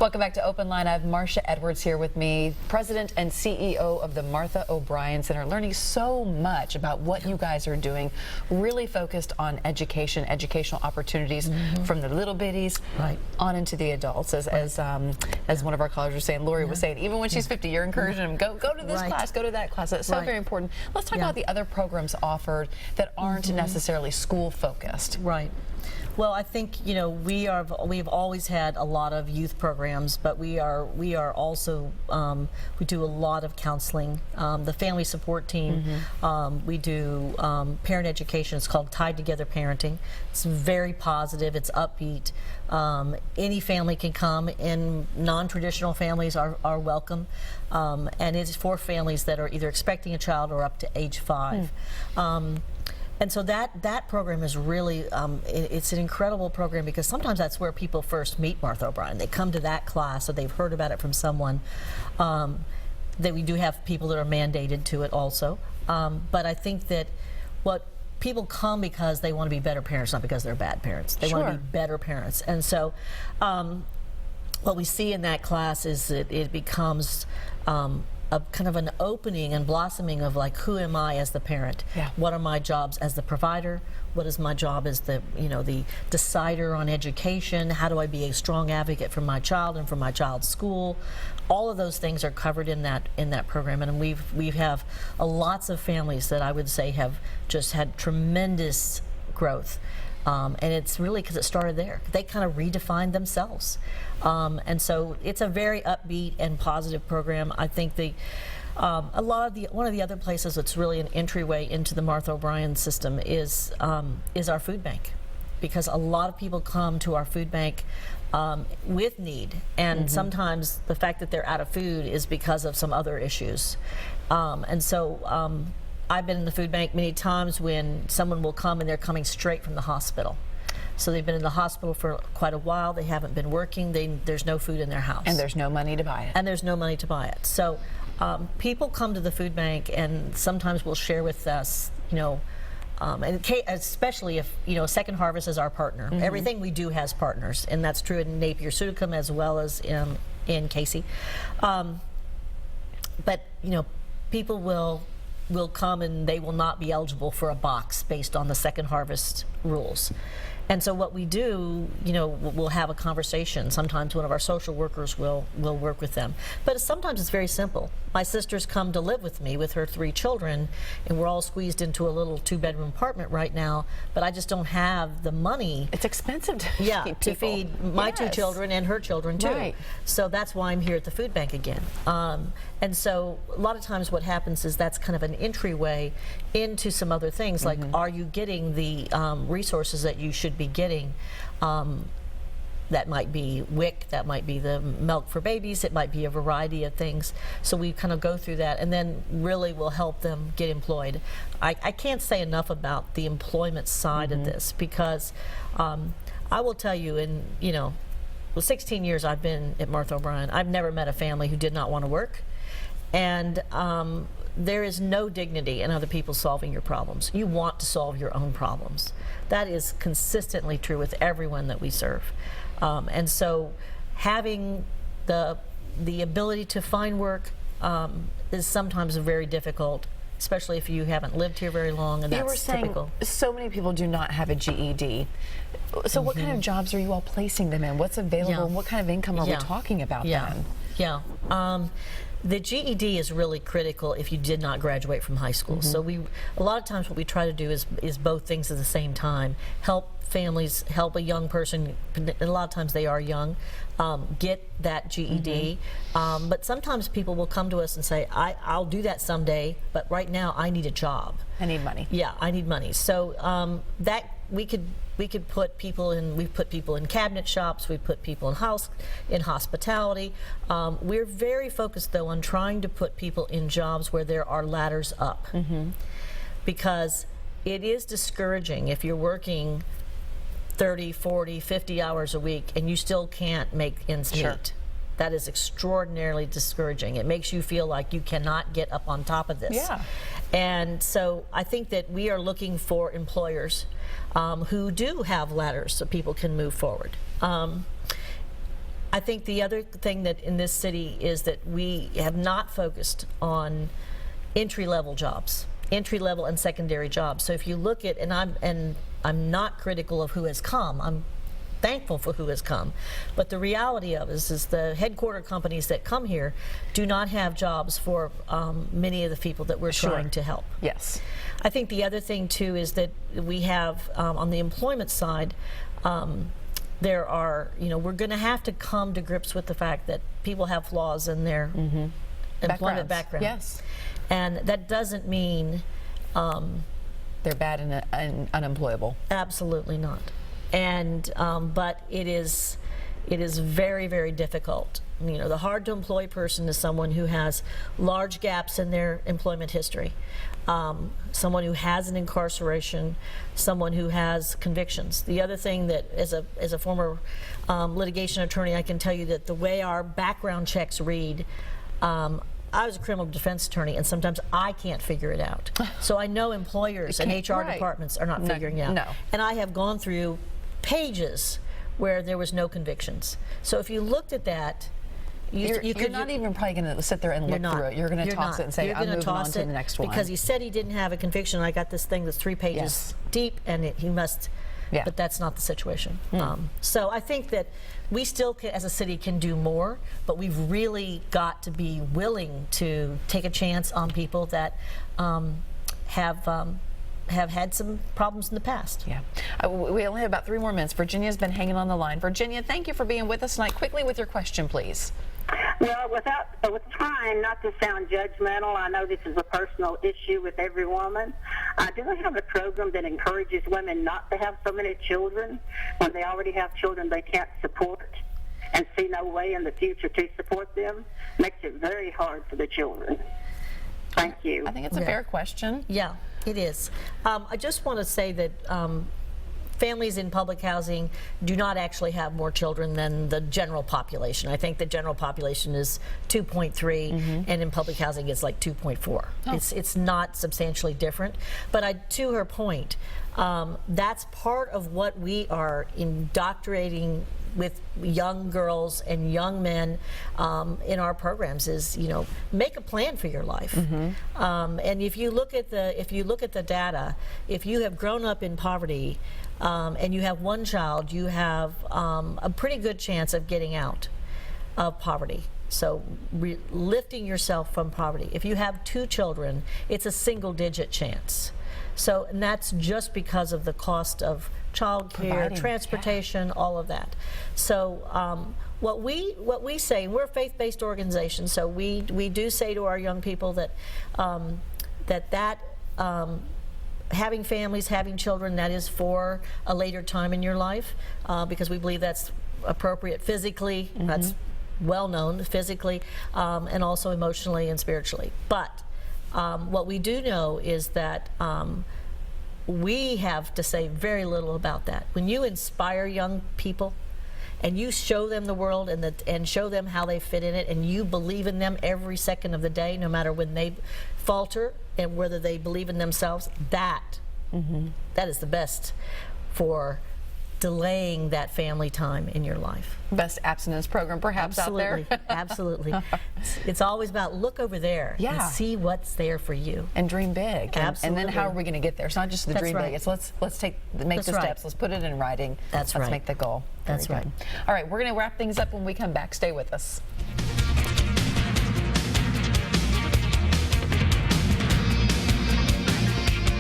Welcome back to OpenLine. I have Marcia Edwards here with me, President and CEO of the Martha O'Brien Center, learning so much about what you guys are doing, really focused on education, educational opportunities from the little bitties on into the adults. As one of our callers was saying, Lori was saying, even when she's 50, you're encouraging them, go to this class, go to that class. It's so very important. Let's talk about the other programs offered that aren't necessarily school focused. Right. Well, I think, you know, we've always had a lot of youth programs, but we are also we do a lot of counseling. The family support team, we do parent education. It's called Tied Together Parenting. It's very positive. It's upbeat. Any family can come, and non-traditional families are welcome, and it's for families that are either expecting a child or up to age 5. And so that program is really, it's an incredible program, because sometimes that's where people first meet Martha O'Brien. They come to that class, or they've heard about it from someone. That we do have people that are mandated to it also. But I think that what people come because they want to be better parents, not because they're bad parents. They want to be better parents. And so what we see in that class is that it becomes a kind of an opening and blossoming of, like, who am I as the parent? What are my jobs as the provider? What is my job as the, you know, the decider on education? How do I be a strong advocate for my child and for my child's school? All of those things are covered in that program, and we have lots of families that I would say have just had tremendous growth. And it's really because it started there. They kind of redefined themselves. And so it's a very upbeat and positive program. I think one of the other places that's really an entryway into the Martha O'Brien system is our food bank, because a lot of people come to our food bank with need, and sometimes the fact that they're out of food is because of some other issues. And so I've been in the food bank many times when someone will come and they're coming straight from the hospital. So they've been in the hospital for quite a while, they haven't been working, there's no food in their house. And there's no money to buy it. And there's no money to buy it. So people come to the food bank and sometimes will share with us, you know, and especially if, you know, Second Harvest is our partner. Everything we do has partners, and that's true in Napier-Suticum as well as in Casey. But, you know, people will come and they will not be eligible for a box based on the Second Harvest rules. And so what we do, you know, we'll have a conversation. Sometimes one of our social workers will work with them. But sometimes it's very simple. My sister's come to live with me with her 3 children, and we're all squeezed into a little 2-bedroom apartment right now, but I just don't have the money. It's expensive to feed my 2 children and her children too. So that's why I'm here at the food bank again. And so a lot of times what happens is that's kind of an entryway into some other things, like, are you getting the resources that you should be getting? That might be WIC, that might be the milk for babies, it might be a variety of things. So we kind of go through that, and then really will help them get employed. I can't say enough about the employment side of this, because I will tell you, in, you know, well, 16 years I've been at Martha O'Brien, I've never met a family who did not want to work. And there is no dignity in other people solving your problems. You want to solve your own problems. That is consistently true with everyone that we serve. And so having the ability to find work is sometimes very difficult, especially if you haven't lived here very long, and that's typical. So many people do not have a GED. So what kind of jobs are you all placing them in? What's available, and what kind of income are we talking about then? The GED is really critical if you did not graduate from high school. So a lot of times what we try to do is both things at the same time. Help families, help a young person, and a lot of times they are young, get that GED. But sometimes people will come to us and say, I'll do that someday, but right now I need a job. I need money. Yeah, I need money. So that we could put people in. We've put people in cabinet shops. We've put people in hospitality. We're very focused though on trying to put people in jobs where there are ladders up, because it is discouraging if you're working 30, 40, 50 hours a week and you still can't make ends meet. That is extraordinarily discouraging. It makes you feel like you cannot get up on top of this. And so I think that we are looking for employers who do have ladders so people can move forward. I think the other thing that in this city is that we have not focused on entry-level jobs, entry-level and secondary jobs. So if you look at, and I'm not critical of who has come, I'm thankful for who has come, but the reality of it is the headquarter companies that come here do not have jobs for many of the people that we're trying to help. Yes. I think the other thing too is that we have on the employment side, there are, we're going to have to come to grips with the fact that people have flaws in their employment background. Yes. And that doesn't mean they're bad and unemployable. Absolutely not. And but it is very, very difficult. The hard to employ person is someone who has large gaps in their employment history, someone who has an incarceration, someone who has convictions. The other thing that, as a former litigation attorney, I can tell you that the way our background checks read, I was a criminal defense attorney, and sometimes I can't figure it out. So I know employers and HR departments are not figuring it out. No. And I have gone through pages where there was no convictions. So if you looked at that, you're not even probably going to sit there and look through it. You're going to toss it and say, I'm moving on to the next one. Because he said he didn't have a conviction. I got this thing that's 3 pages deep, and he must. Yeah. But that's not the situation. So I think that we still, as a city, can do more, but we've really got to be willing to take a chance on people that have had some problems in the past. Yeah. We only have about 3 more minutes. Virginia's been hanging on the line. Virginia, thank you for being with us tonight. Quickly with your question, please. Well, with trying not to sound judgmental, I know this is a personal issue with every woman. Do they have a program that encourages women not to have so many children when they already have children they can't support and see no way in the future to support them? Makes it very hard for the children. Thank you. I think it's a fair question. Yeah, it is. I just want to say that families in public housing do not actually have more children than the general population. I think the general population is 2.3, and in public housing it's like 2.4. It's not substantially different. But to her point, that's part of what we are indoctrinating with young girls and young men in our programs is, make a plan for your life. And if you look at the data, if you have grown up in poverty and you have 1 child, you have a pretty good chance of getting out of poverty. So lifting yourself from poverty. If you have 2 children, it's a single-digit chance. So, and that's just because of the cost of child care, transportation, all of that. So what we say, we're a faith-based organization, so we do say to our young people that having families, having children, that is for a later time in your life, because we believe that's appropriate physically, that's well known physically, and also emotionally and spiritually. But what we do know is that we have to say very little about that. When you inspire young people and you show them the world and show them how they fit in it, and you believe in them every second of the day, no matter when they falter and whether they believe in themselves, that is the best for delaying that family time in your life. Best abstinence program perhaps out there. Absolutely. It's always about look over there and see what's there for you. And dream big. Absolutely. And then how are we going to get there? It's not just the dream big. It's let's make the steps. Let's put it in writing. Let's make the goal. That's right. All right, we're going to wrap things up when we come back. Stay with us.